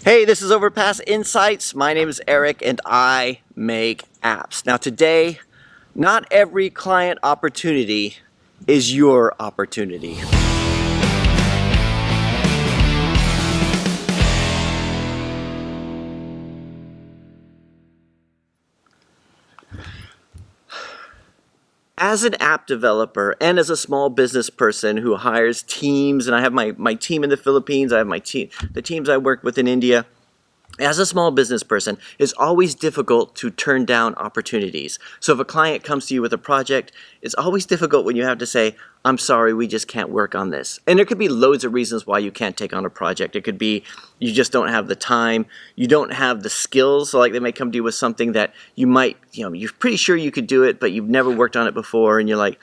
Hey, this is Overpass Insights. My name is Eric and I make apps. Now today, not every client opportunity is your opportunity. As an app developer and as a small business person who hires teams, and I have my team in the Philippines, I have the teams I work with in India. As a small business person, it's always difficult to turn down opportunities. So if a client comes to you with a project, it's always difficult when you have to say, I'm sorry, we just can't work on this. And there could be loads of reasons why you can't take on a project. It could be you just don't have the time, you don't have the skills. So like they may come to you with something that you might, you're pretty sure you could do it, but you've never worked on it before. And you're like,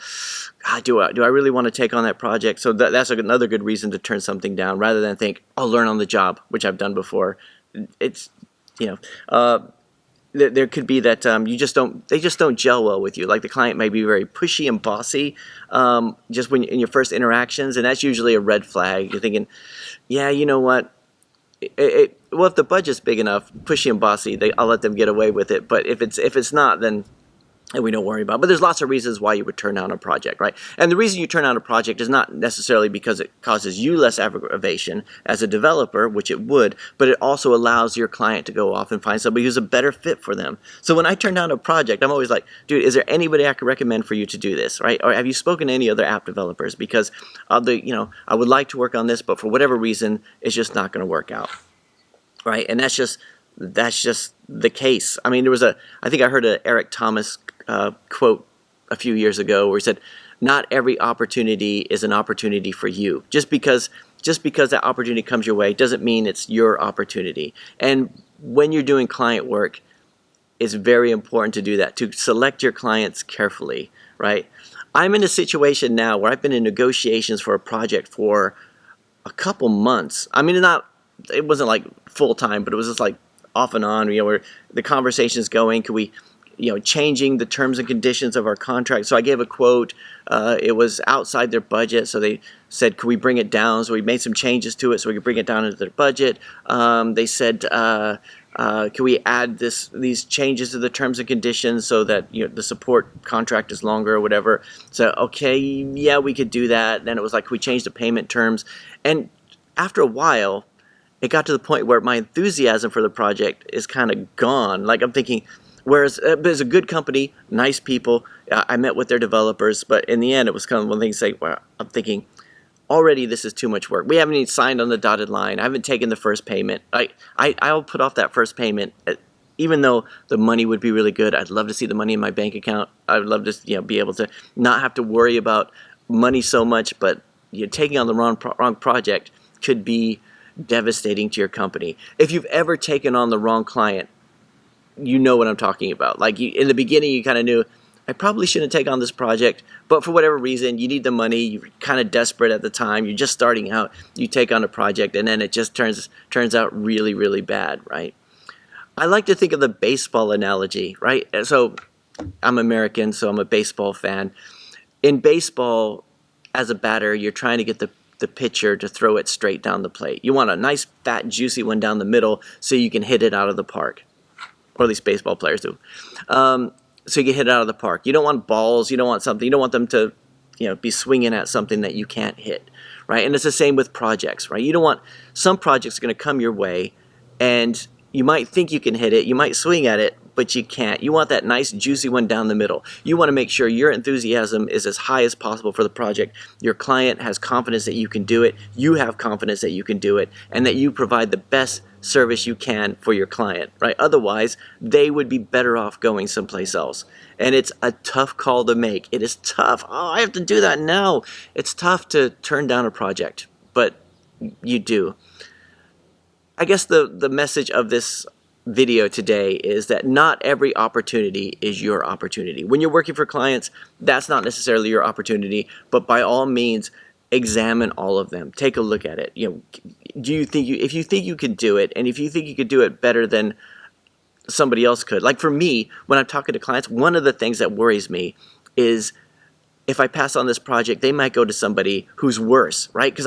do I really want to take on that project? So that's another good reason to turn something down rather than think, I'll learn on the job, which I've done before. It's there could be that they just don't gel well with you. Like the client may be very pushy and bossy just when in your first interactions, and that's usually a red flag. You're thinking, yeah, you know what? Well, if the budget's big enough, pushy and bossy, I'll let them get away with it. But if it's not, then we don't worry about it. But there's lots of reasons why you would turn down a project, right? And the reason you turn down a project is not necessarily because it causes you less aggravation as a developer, which it would, but it also allows your client to go off and find somebody who's a better fit for them. So when I turn down a project, I'm always like, dude, is there anybody I could recommend for you to do this, right? Or have you spoken to any other app developers? Because I would like to work on this, but for whatever reason, it's just not going to work out, right? And that's just the case. I mean, I think I heard an Eric Thomas quote a few years ago where he said, not every opportunity is an opportunity for you. Just because that opportunity comes your way doesn't mean it's your opportunity. And when you're doing client work, it's very important to do that, to select your clients carefully, right? I'm in a situation now where I've been in negotiations for a project for a couple months. I mean, it wasn't like full time, but it was just like off and on, where the conversation's going. Could we, changing the terms and conditions of our contract. So I gave a quote. It was outside their budget, so they said, could we bring it down? So we made some changes to it so we could bring it down into their budget. They said, can we add these changes to the terms and conditions so that the support contract is longer or whatever? So okay, yeah, we could do that. Then it was like, can we change the payment terms? And after a while, it got to the point where my enthusiasm for the project is kind of gone. Like I'm thinking, whereas it's a good company, nice people, I met with their developers, but in the end it was kind of one thing to say, well, I'm thinking, already this is too much work. We haven't even signed on the dotted line. I haven't taken the first payment. I'll put off that first payment, even though the money would be really good. I'd love to see the money in my bank account. I'd love to be able to not have to worry about money so much, but taking on the wrong project could be devastating to your company. If you've ever taken on the wrong client, you know what I'm talking about. Like in the beginning, you kind of knew, I probably shouldn't take on this project, but for whatever reason, you need the money, you're kind of desperate at the time, you're just starting out, you take on a project, and then it just turns out really, really bad, right? I like to think of the baseball analogy, right? So I'm American, so I'm a baseball fan. In baseball, as a batter, you're trying to get the pitcher to throw it straight down the plate. You want a nice, fat, juicy one down the middle so you can hit it out of the park. Or at least baseball players do. So you can hit it out of the park. You don't want balls. You don't want them to be swinging at something that you can't hit, right? And it's the same with projects, right? You don't want, some projects are going to come your way and you might think you can hit it. You might swing at it, but you can't. You want that nice, juicy one down the middle. You want to make sure your enthusiasm is as high as possible for the project. Your client has confidence that you can do it. You have confidence that you can do it, and that you provide the best service you can for your client, right? Otherwise, they would be better off going someplace else. And it's a tough call to make. It is tough. Oh, I have to do that now. It's tough to turn down a project, but you do. I guess the message of this video today is that not every opportunity is your opportunity. When you're working for clients, that's not necessarily your opportunity, but by all means, examine all of them. Take a look at it. If you think you could do it, and if you think you could do it better than somebody else could. Like for me, when I'm talking to clients, one of the things that worries me is if I pass on this project, they might go to somebody who's worse, right? Because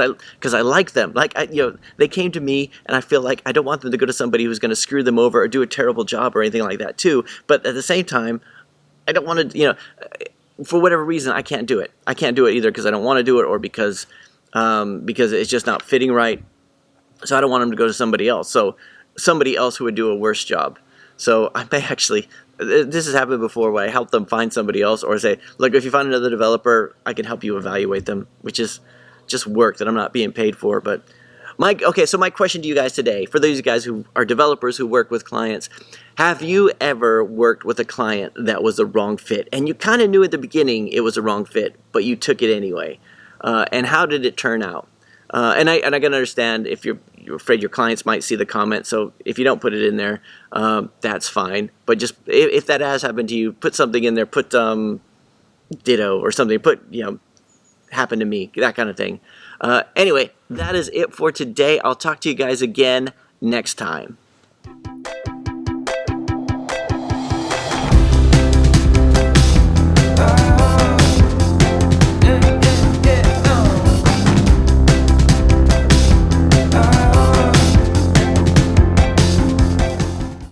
I like them. Like they came to me, and I feel like I don't want them to go to somebody who's going to screw them over or do a terrible job or anything like that too. But at the same time, I don't want to, for whatever reason, I can't do it. I can't do it either because I don't want to do it or because it's just not fitting right. So I don't want them to go to somebody else. So somebody else who would do a worse job. So I may actually, this has happened before where I help them find somebody else or say, look, if you find another developer, I can help you evaluate them, which is just work that I'm not being paid for. But so my question to you guys today, for those guys who are developers who work with clients, have you ever worked with a client that was a wrong fit? And you kind of knew at the beginning it was a wrong fit, but you took it anyway. And how did it turn out? And I can understand if you're afraid your clients might see the comment. So if you don't put it in there, that's fine. But just if that has happened to you, put something in there. Put ditto or something. Put happened to me, that kind of thing. Anyway, that is it for today. I'll talk to you guys again next time.